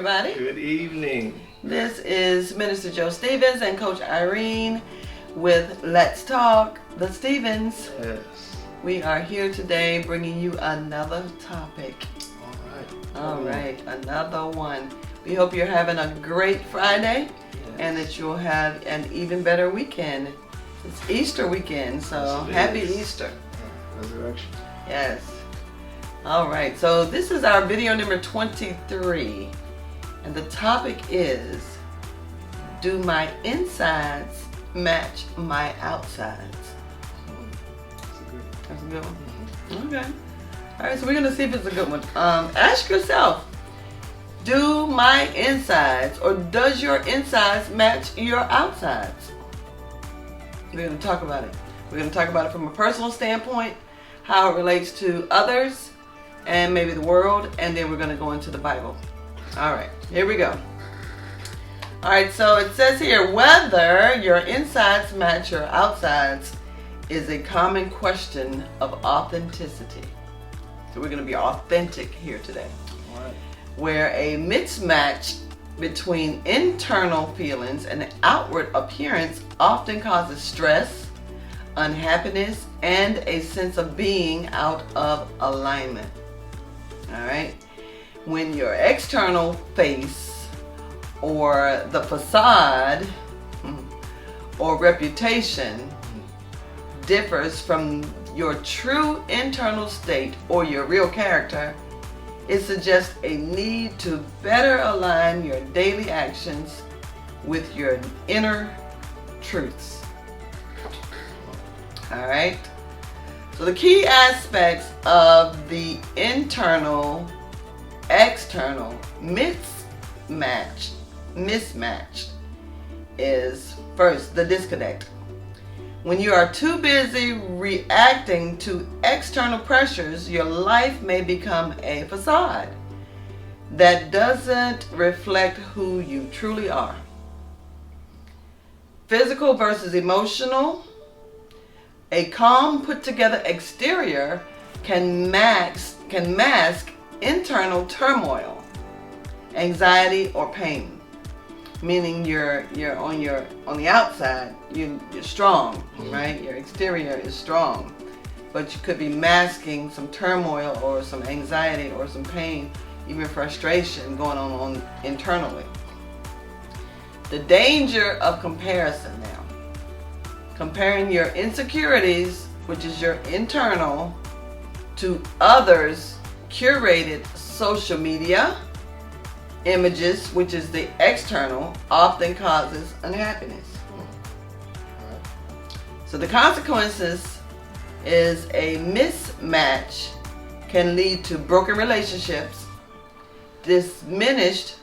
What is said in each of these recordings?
everybody. Good evening. This is Minister Joe Stevens and Coach Irene with Let's Talk the Stevens. Yes. We are here today bringing you another topic. All right, another one. We hope you're having a great Friday and that you'll have an even better weekend. It's Easter weekend, so Yes, happy is. Easter. Resurrection. Yes. All right, so this is our video number 23, and the topic is, do my insides match my outsides? That's a good one. Okay. All right, so we're gonna see if it's a good one. Ask yourself, do my insides or does your insides match your outsides? We're gonna talk about it. We're gonna talk about it from a personal standpoint, how it relates to others, and maybe the world, and then we're gonna go into the Bible. All right, here we go. All right, so it says here, whether your insides match your outsides is a common question of authenticity. So we're going to be authentic here today. All right. Where a mismatch between internal feelings and outward appearance often causes stress, unhappiness, and a sense of being out of alignment. All right? When your external face or the facade or reputation differs from your true internal state or your real character, it suggests a need to better align your daily actions with your inner truths. All right? So the key aspects of the internal external mismatch is, first, the disconnect. When you are too busy reacting to external pressures, your life may become a facade that doesn't reflect who you truly are. Physical versus emotional. A calm, put-together exterior can mask internal turmoil, anxiety, or pain. Meaning you're on the outside, you're strong, right? Your exterior is strong, but you could be masking some turmoil or some anxiety or some pain, even frustration going on internally. The danger of comparison now. Comparing your insecurities, which is your internal, to others' curated social media images, which is the external, often causes unhappiness. So the consequences is a mismatch can lead to broken relationships, diminished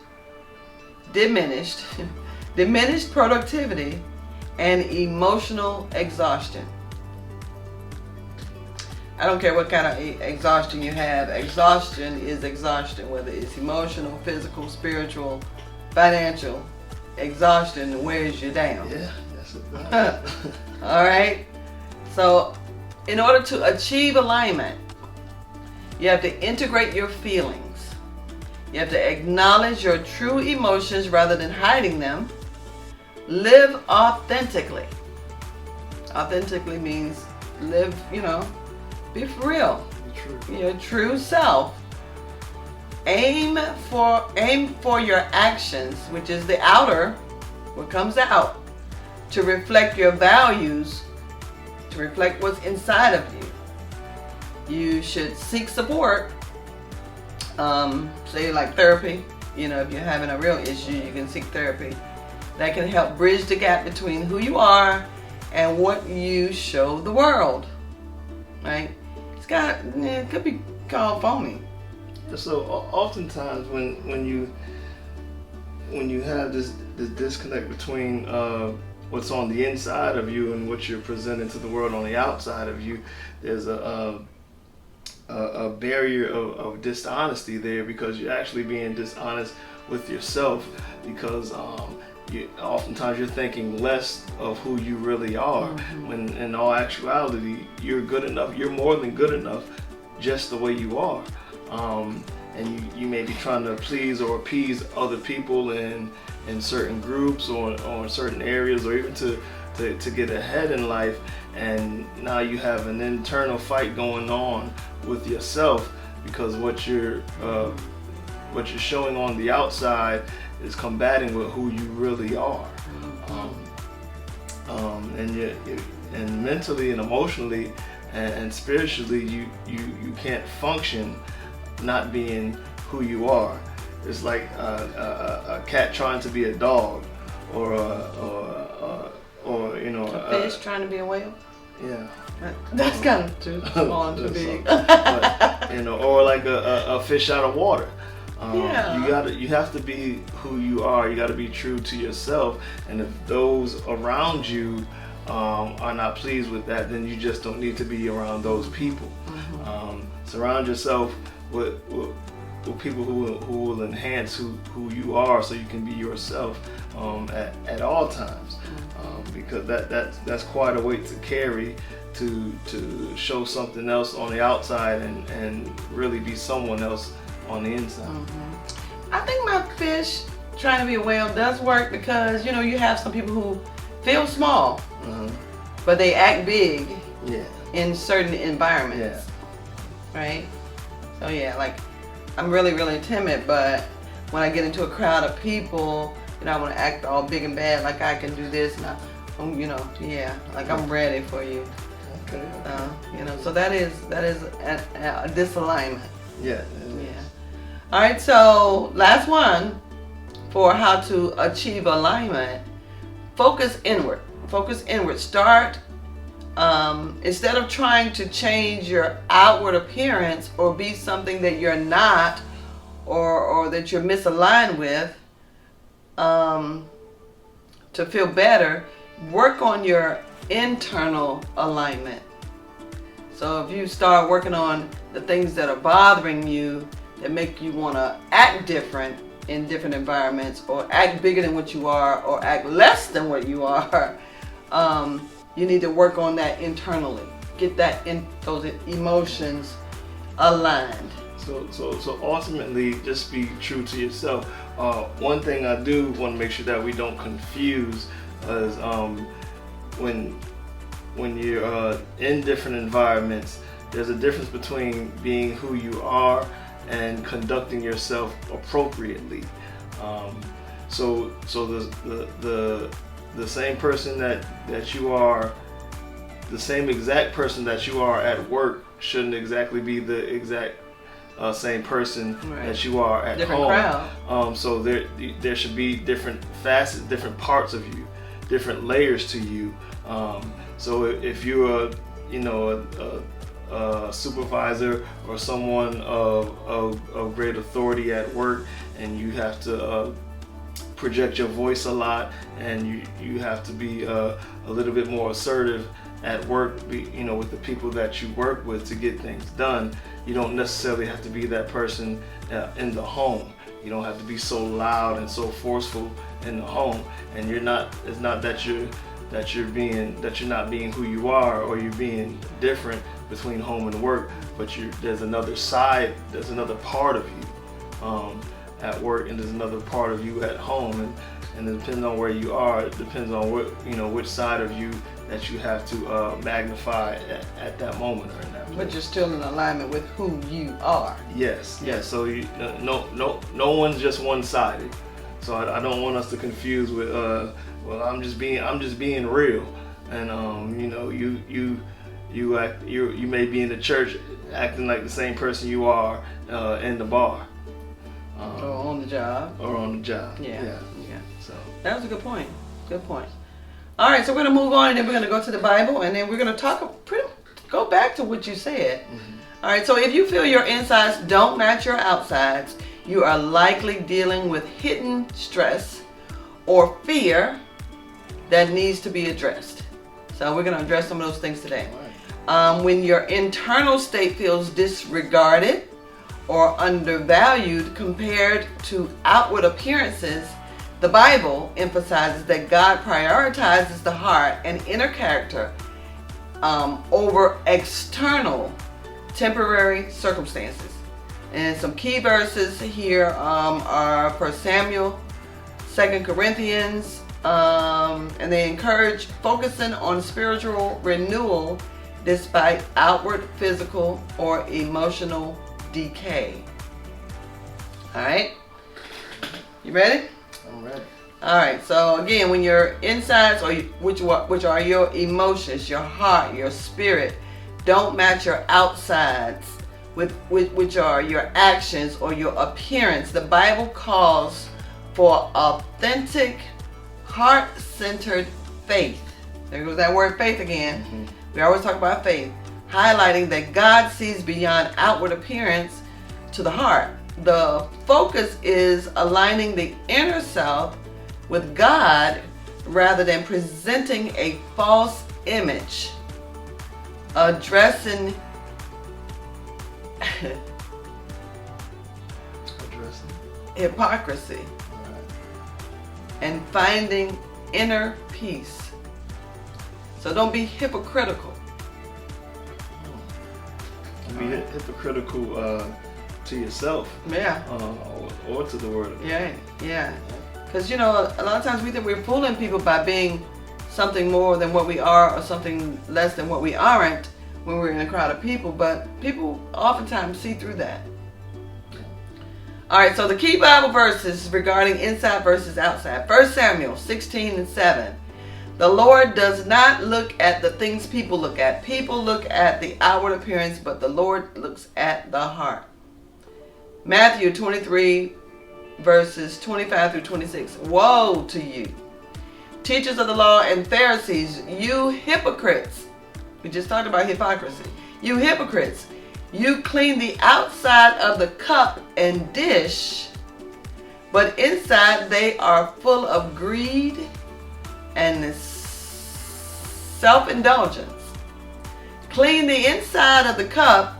productivity, and emotional exhaustion. I don't care what kind of exhaustion you have. Exhaustion is exhaustion, whether it's emotional, physical, spiritual, financial. Exhaustion wears you down. Yeah, yes it does. All right? So, in order to achieve alignment, you have to integrate your feelings. You have to acknowledge your true emotions rather than hiding them. Live authentically. Authentically means live, be for real. Your true self. Aim for your actions, which is the outer, what comes out, to reflect your values, to reflect what's inside of you. You should seek support, say like therapy. If you're having a real issue, you can seek therapy. That can help bridge the gap between who you are and what you show the world. Right? It could be called phony. So oftentimes when you have this disconnect between what's on the inside of you and what you're presenting to the world on the outside of you, there's a barrier of dishonesty there, because you're actually being dishonest with yourself, because oftentimes you're thinking less of who you really are, when in all actuality you're good enough. You're more than good enough just the way you are. and you may be trying to please or appease other people in certain groups or in certain areas, or even to get ahead in life, and now you have an internal fight going on with yourself, because what you're showing on the outside is combating with who you really are. And mentally and emotionally and spiritually, you can't function not being who you are. It's like a cat trying to be a dog, or you know, a fish trying to be a whale. Yeah, that's kind of too small and too big. But, you know, or like a fish out of water. Yeah. You have to be who you are. You got to be true to yourself. And if those around you are not pleased with that, then you just don't need to be around those people. Surround yourself with people who will enhance who you are, so you can be yourself at all times. Because that's quite a weight to carry, to show something else on the outside and really be someone else on the inside. I think my fish trying to be a whale does work, because you know, you have some people who feel small, but they act big in certain environments. Right? So yeah, like I'm really, really timid, but when I get into a crowd of people, you know, I want to act all big and bad, like I can do this, and you know, like I'm ready for you. Okay. You know, so that is a disalignment. Yeah. All right, so last one for how to achieve alignment. Focus inward. Start, instead of trying to change your outward appearance or be something that you're not, or that you're misaligned with, to feel better, work on your internal alignment. So if you start working on the things that are bothering you, that make you want to act different in different environments, or act bigger than what you are, or act less than what you are, you need to work on that internally. Get those emotions aligned. So ultimately, just be true to yourself. One thing I do want to make sure that we don't confuse is when you're in different environments, there's a difference between being who you are and conducting yourself appropriately. So the same person that you are, the same exact person that you are at work shouldn't exactly be the exact same person that you are at different home. Crowd. So there should be different facets, different parts of you, different layers to you. So if you're a supervisor or someone of great authority at work, and you have to project your voice a lot, and you have to be a little bit more assertive at work, with the people that you work with to get things done. You don't necessarily have to be that person in the home. You don't have to be so loud and so forceful in the home. And it's not that you're not being who you are, or you're being different between home and work, but there's another side, there's another part of you at work, and there's another part of you at home, and it depends on where you are. It depends on which side of you that you have to magnify at that moment or in that place. But you're still in alignment with who you are. Yes. So no one's just one-sided. So I don't want us to confuse with well, I'm just being real, and you may be in the church acting like the same person you are in the bar. Or on the job. Yeah. So that was a good point. All right, so we're going to move on, and then we're going to go to the Bible, and then we're going to go back to what you said. All right, so if you feel your insides don't match your outsides, you are likely dealing with hidden stress or fear that needs to be addressed. So we're going to address some of those things today. When your internal state feels disregarded or undervalued compared to outward appearances, the Bible emphasizes that God prioritizes the heart and inner character over external temporary circumstances. And some key verses here are 1 Samuel, 2 Corinthians, and they encourage focusing on spiritual renewal despite outward physical or emotional decay. All right, you ready? I'm ready. All right. So again, when your insides, or which are your emotions, your heart, your spirit, don't match your outsides, which are your actions or your appearance, the Bible calls for authentic, heart-centered faith. There goes that word faith again. Mm-hmm. We always talk about faith, highlighting that God sees beyond outward appearance to the heart. The focus is aligning the inner self with God rather than presenting a false image. Addressing hypocrisy and finding inner peace. So don't be hypocritical. Be hypocritical to yourself. Yeah. Or to the word of God. Yeah. Because, a lot of times we think we're fooling people by being something more than what we are or something less than what we aren't when we're in a crowd of people. But people oftentimes see through that. All right, so the key Bible verses regarding inside versus outside. 1 Samuel 16:7. The Lord does not look at the things people look at. People look at the outward appearance, but the Lord looks at the heart. Matthew 23, verses 25 through 26. Woe to you, teachers of the law and Pharisees, you hypocrites. We just talked about hypocrisy. You hypocrites. You clean the outside of the cup and dish, but inside they are full of greed and self-indulgence. Clean the inside of the cup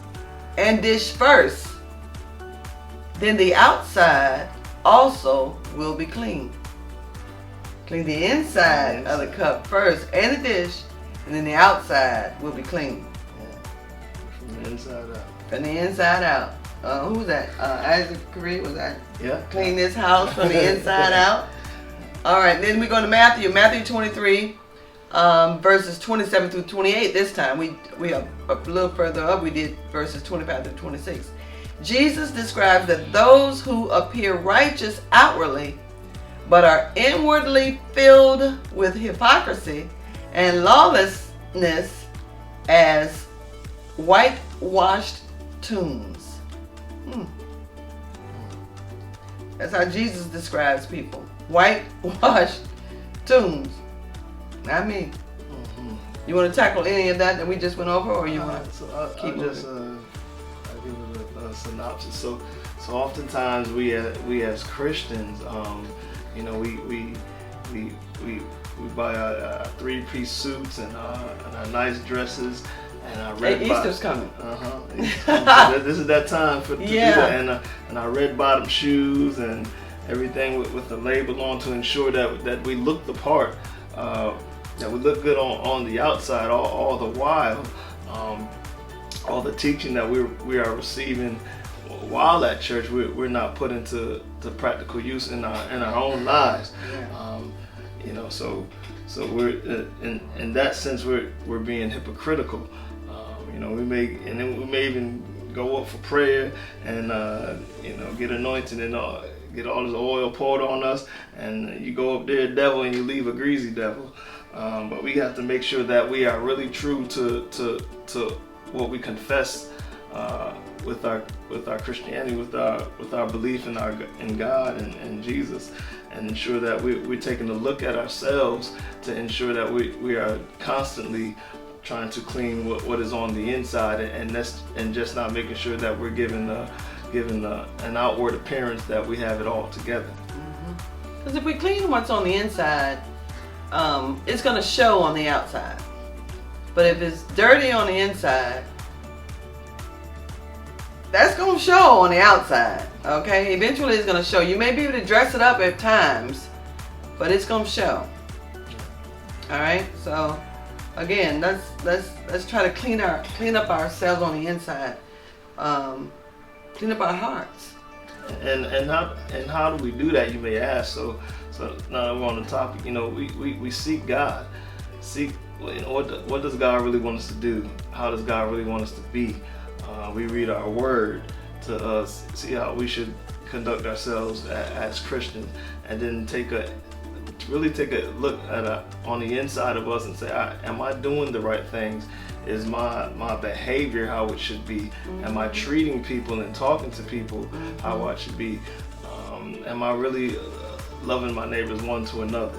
and dish first. Then the outside also will be clean. Clean the inside of the cup first and the dish, and then the outside will be clean. From the inside out. From the inside out. Who's that? Isaac Kareem, was that? Yeah. Clean this house from the inside out. All right, then we go to Matthew 23, verses 27 through 28. This time we are a little further up. We did verses 25 through 26. Jesus describes that those who appear righteous outwardly, but are inwardly filled with hypocrisy and lawlessness, as whitewashed tombs. That's how Jesus describes people. Whitewashed tombs. Not me. Mm-hmm. You want to tackle any of that we just went over, or you want to keep moving? I'll give it a synopsis. So oftentimes we as Christians, we buy our three-piece suits and our nice dresses. And our red Easter's coming. So this is that time to do that. And our red bottom shoes and everything with the label on to ensure that we look the part, that we look good on the outside. All the while, all the teaching that we are receiving while at church, we're not put into practical use in our own lives. So we're in that sense we're being hypocritical. We may even go up for prayer and get anointed and get all this oil poured on us, and you go up there devil and you leave a greasy devil. But we have to make sure that we are really true to what we confess with our Christianity, with our belief in God and Jesus, and ensure that we're taking a look at ourselves to ensure that we are constantly trying to clean what is on the inside, and just not making sure that we're giving an outward appearance that we have it all together. Because if we clean what's on the inside, it's going to show on the outside. But if it's dirty on the inside, that's going to show on the outside. Okay, eventually it's going to show. You may be able to dress it up at times, but it's going to show. All right, so again, let's try to clean up ourselves on the inside. Clean up our hearts. And how do we do that, you may ask? So now that we're on the topic, we seek God. Seek, what does God really want us to do? How does God really want us to be? We read our word to see how we should conduct ourselves as Christians, and then really take a look at on the inside of us and say, am I doing the right things? Is my behavior how it should be? Am I treating people and talking to people how I should be? Am I really loving my neighbors one to another?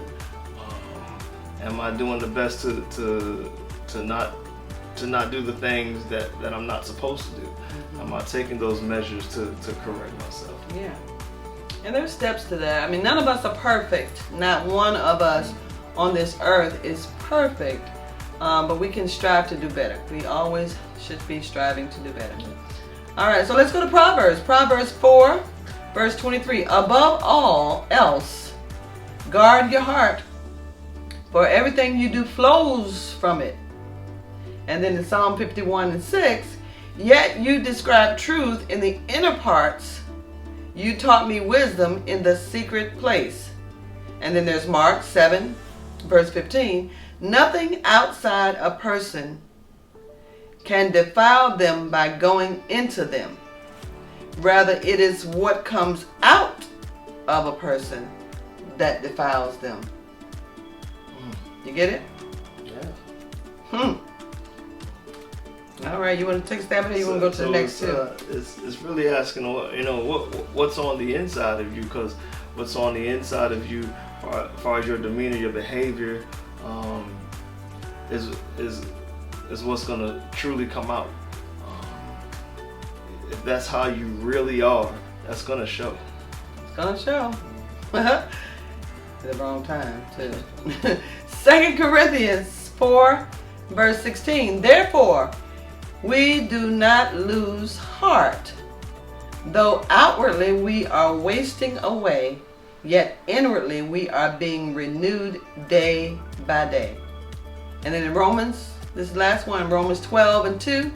Am I doing the best to not do the things that I'm not supposed to do? Am I taking those measures to correct myself? Yeah. And there's steps to that. I mean, none of us are perfect. Not one of us on this earth is perfect. But we can strive to do better. We always should be striving to do better. All right, so let's go to Proverbs. Proverbs 4, verse 23. Above all else, guard your heart, for everything you do flows from it. And then in Psalm 51 and 6, yet you describe truth in the inner parts. You taught me wisdom in the secret place. And then there's Mark 7, verse 15. Nothing outside a person can defile them by going into them. Rather, it is what comes out of a person that defiles them. You get it? Yeah. All right, you want to take a stab at it? You want to go to the next two? It's really asking, what's on the inside of you, because what's on the inside of you, as far as your demeanor, your behavior, is what's gonna truly come out. If that's how you really are, that's gonna show. It's gonna show. At the wrong time too. 2 Corinthians 4, verse 16. Therefore, we do not lose heart. Though outwardly we are wasting away, yet inwardly we are being renewed day by day. And then in Romans, this last one, Romans 12 and 2.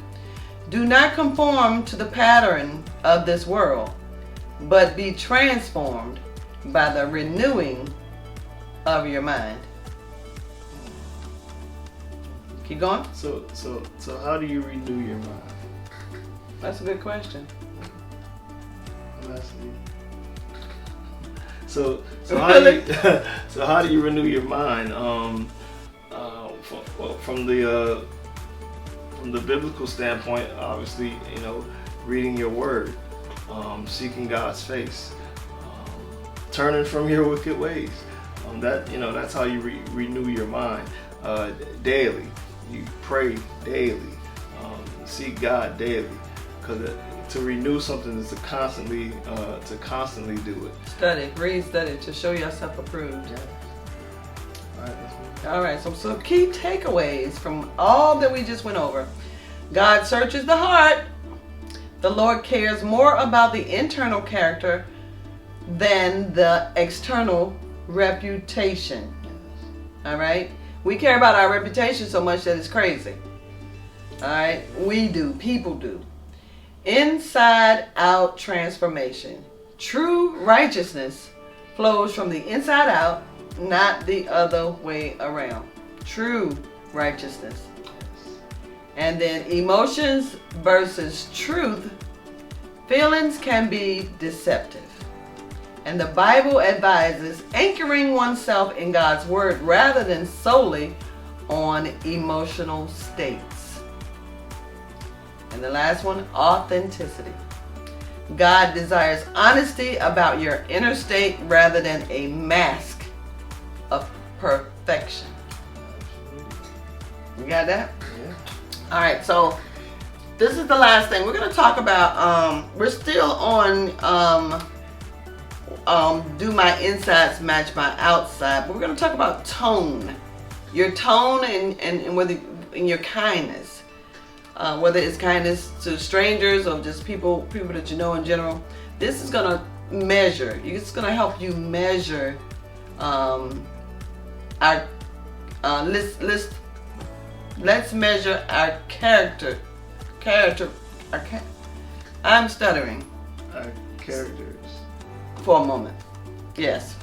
Do not conform to the pattern of this world, but be transformed by the renewing of your mind. Keep going. So how do you renew your mind? That's a good question. So how do you renew your mind? From the biblical standpoint, obviously, reading your word, seeking God's face, turning from your wicked ways. That's how you renew your mind daily. You pray daily, seek God daily, because to renew something is to constantly do it. Study, read, study to show yourself approved. Yeah. All right, so key takeaways from all that we just went over. God searches the heart. The Lord cares more about the internal character than the external reputation. All right? We care about our reputation so much that it's crazy. All right? We do. People do. Inside out transformation. True righteousness flows from the inside out, not the other way around. True righteousness. And then emotions versus truth. Feelings can be deceptive. And the Bible advises anchoring oneself in God's word rather than solely on emotional states. And the last one, authenticity. God desires honesty about your inner state rather than a mask of perfection. You got that? Yeah. All right, so this is the last thing we're going to talk about. We're still on do my insides match my outside, but we're going to talk about tone. Your tone and whether in your kindness, whether it's kindness to strangers or just people that you know in general. This is going to measure. It's going to help you measure our let's measure our character. I'm stuttering. our characters. For a moment. Yes.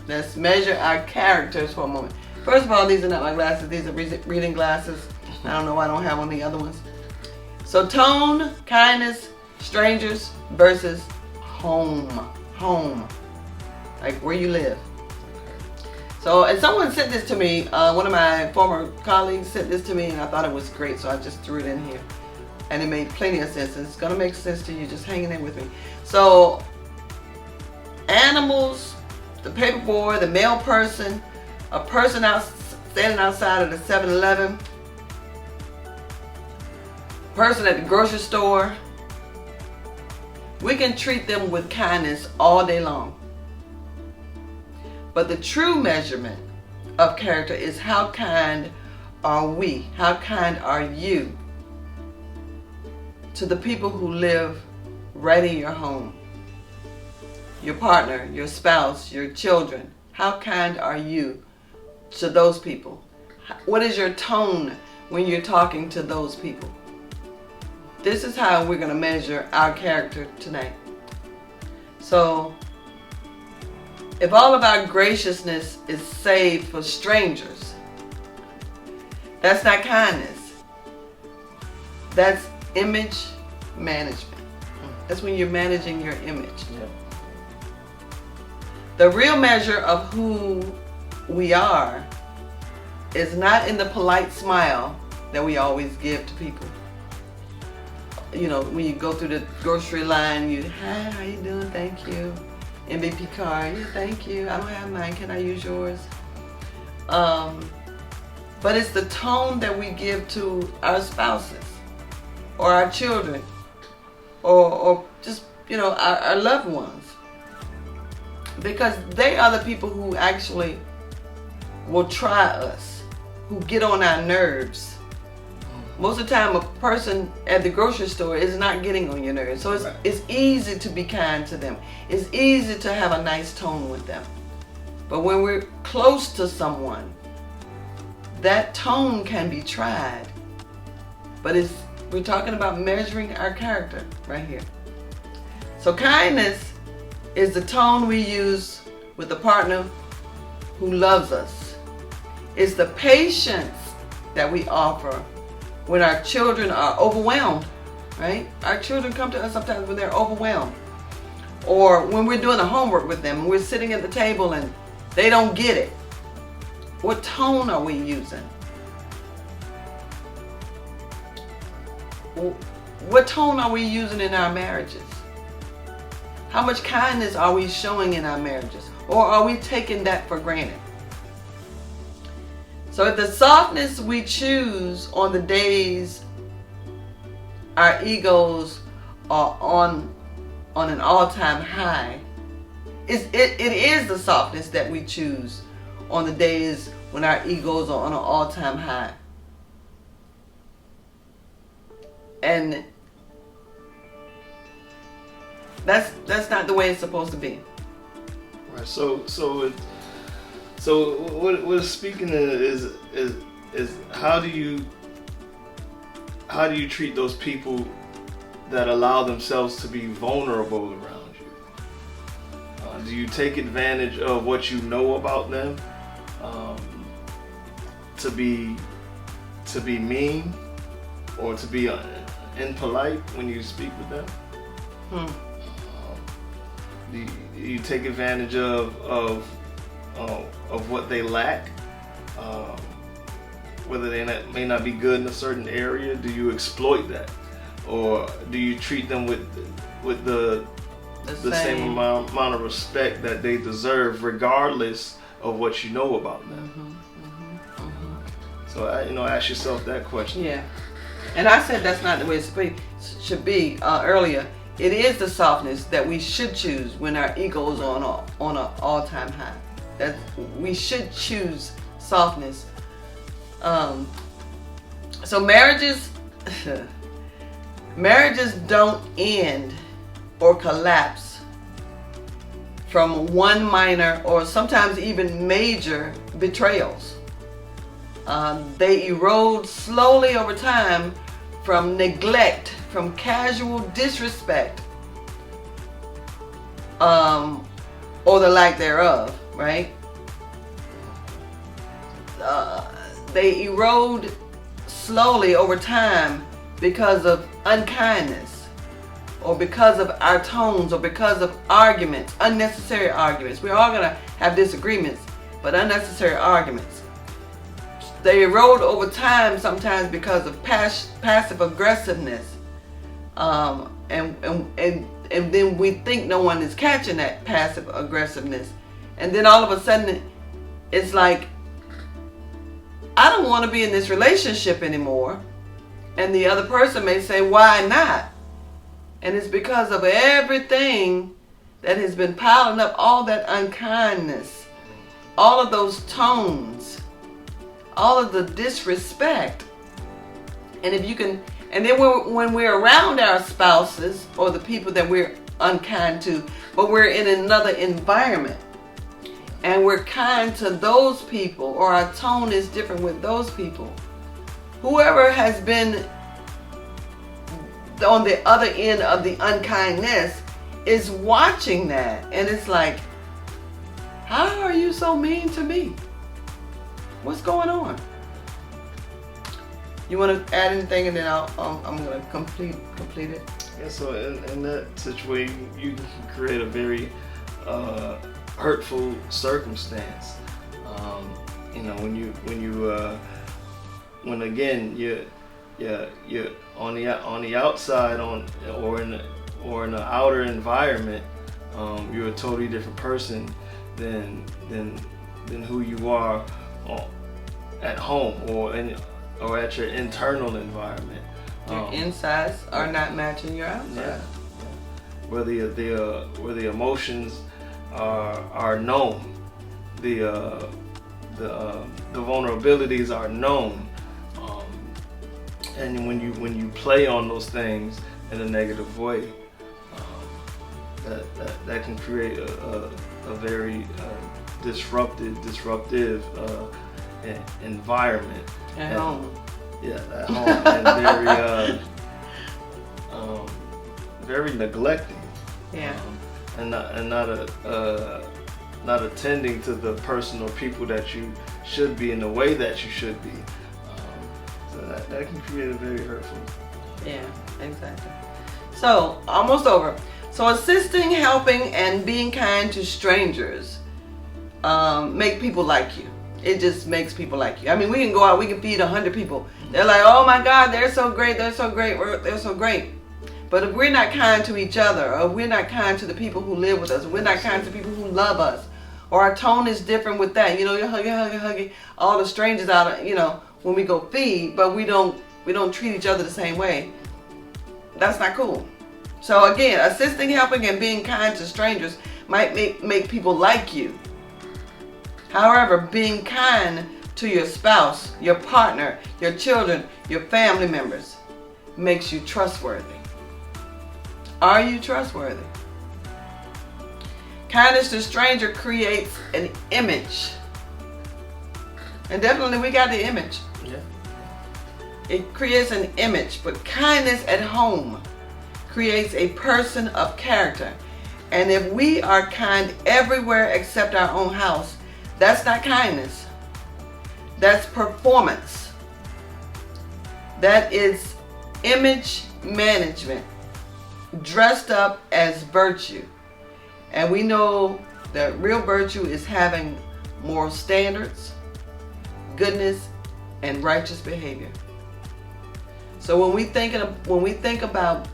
Let's measure our characters for a moment. First of all, these are not my glasses. These are reading glasses. I don't know why I don't have one of the other ones. So tone, kindness, strangers versus home. Home. Like where you live. So, and someone sent this to me. One of my former colleagues sent this to me, and I thought it was great, so I just threw it in here. And it made plenty of sense. And it's going to make sense to you. Just hanging in with me. So, animals, the paperboy, the mail person, a person out standing outside of the 7-Eleven, person at the grocery store, we can treat them with kindness all day long. But the true measurement of character is how kind are we? How kind are you to the people who live right in your home? Your partner, your spouse, your children. How kind are you to those people? What is your tone when you're talking to those people? This is how we're going to measure our character tonight. So, if all of our graciousness is saved for strangers, that's not kindness. That's image management. That's when you're managing your image. Yeah. The real measure of who we are is not in the polite smile that we always give to people. You know, when you go through the grocery line, you, hi, how you doing? Thank you. MVP card, yeah, thank you. I don't have mine. Can I use yours? But it's the tone that we give to our spouses or our children or just, you know, our loved ones. Because they are the people who actually will try us, who get on our nerves. Most of the time, a person at the grocery store is not getting on your nerves. So it's easy to be kind to them. It's easy to have a nice tone with them. But when we're close to someone, that tone can be tried. But we're talking about measuring our character right here. So kindness is the tone we use with a partner who loves us. It's the patience that we offer when our children are overwhelmed, right? Our children come to us sometimes when they're overwhelmed. Or when we're doing the homework with them and we're sitting at the table and they don't get it. What tone are we using? What tone are we using in our marriages? How much kindness are we showing in our marriages? Or are we taking that for granted? So if the softness we choose on the days our egos are on an all-time high, it is the softness that we choose on the days when our egos are on an all-time high. And that's not the way it's supposed to be. Right. So what it's speaking is how do you treat those people that allow themselves to be vulnerable around you? Do you take advantage of what you know about them to be mean or to be impolite when you speak with them? Do you take advantage of what they lack, whether they may not be good in a certain area? Do you exploit that, or do you treat them with the same amount of respect that they deserve, regardless of what you know about them? So ask yourself that question. Yeah, and I said that's not the way it should be earlier. It is the softness that we should choose when our ego is on an all-time high. That we should choose softness. So marriages don't end or collapse from one minor or sometimes even major betrayals. They erode slowly over time from neglect, from casual disrespect, or the lack thereof, right? They erode slowly over time because of unkindness, or because of our tones, or because of arguments, unnecessary arguments. We're all gonna have disagreements, but unnecessary arguments. They erode over time sometimes because of passive aggressiveness, and then we think no one is catching that passive aggressiveness, and then all of a sudden it's like, I don't want to be in this relationship anymore, and the other person may say, why not? And it's because of everything that has been piling up, all that unkindness, all of those tones, all of the disrespect. And if you can, and then when we're around our spouses or the people that we're unkind to, but we're in another environment, and we're kind to those people, or our tone is different with those people, whoever has been on the other end of the unkindness is watching that, and it's like, how are you so mean to me? What's going on? You want to add anything, and then I'm going to complete it. Yeah. So in that situation, you can create a very hurtful circumstance. When again you're on the outside, or in the outer environment, you're a totally different person than who you are at home, or at your internal environment. Your insides are not matching your outside. Yeah. Where the emotions are known, the vulnerabilities are known, and when you play on those things in a negative way, that can create a very disruptive environment at home. Yeah, at home, and very neglecting. Yeah. And not attending to the person or people that you should be in the way that you should be. So that can create a very hurtful. Yeah, exactly. So, almost over. So, assisting, helping, and being kind to strangers make people like you. It just makes people like you. I mean, we can go out, we can feed 100 people. They're like, oh my God, they're so great, they're so great, they're so great. But if we're not kind to each other, or we're not kind to the people who live with us, or we're not kind to people who love us, or our tone is different with that, you're hugging all the strangers out of, when we go feed, but we don't treat each other the same way. That's not cool. So again, assisting, helping, and being kind to strangers might make people like you. However, being kind to your spouse, your partner, your children, your family members makes you trustworthy. Are you trustworthy? Kindness to stranger creates an image. And definitely we got the image. Yeah. It creates an image, but kindness at home creates a person of character. And if we are kind everywhere except our own house, that's not kindness. That's performance. That is image management, dressed up as virtue. And we know that real virtue is having moral standards, goodness, and righteous behavior. So when we think about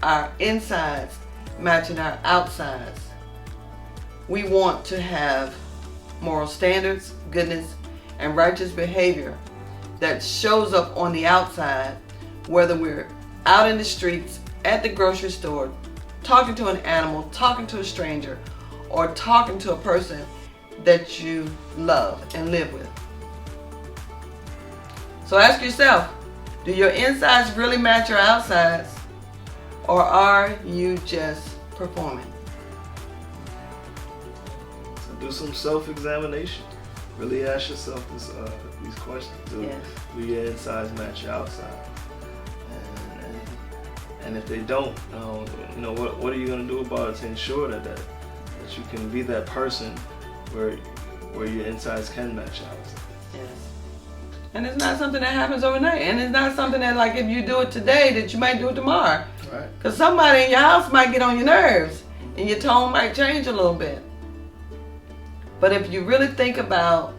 our insides matching our outsides, we want to have moral standards, goodness, and righteous behavior that shows up on the outside, whether we're out in the streets, at the grocery store, talking to an animal, talking to a stranger, or talking to a person that you love and live with. So ask yourself, do your insides really match your outsides, or are you just performing? So do some self-examination. Really ask yourself these questions. Do your insides match your outside? And if they don't, what are you going to do about it to ensure that that you can be that person where your insides can match your outside. Yes. And it's not something that happens overnight. And it's not something that, like, if you do it today, that you might do it tomorrow. Right. Because somebody in your house might get on your nerves and your tone might change a little bit. But if you really think about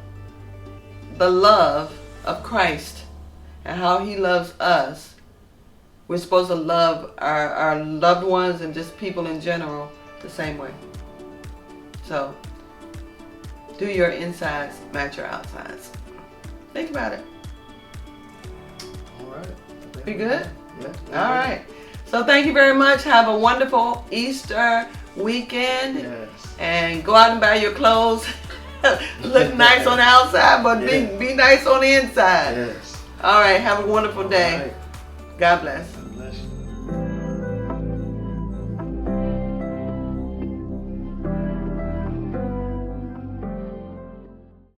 the love of Christ and how he loves us, we're supposed to love our loved ones and just people in general the same way. So, do your insides match your outsides? Think about it. All right. Be good? Yeah. All right. So thank you very much. Have a wonderful Easter weekend. Yes. And go out and buy your clothes. Look nice on the outside, but be nice on the inside. Yes. All right. Have a wonderful day. All right. God bless.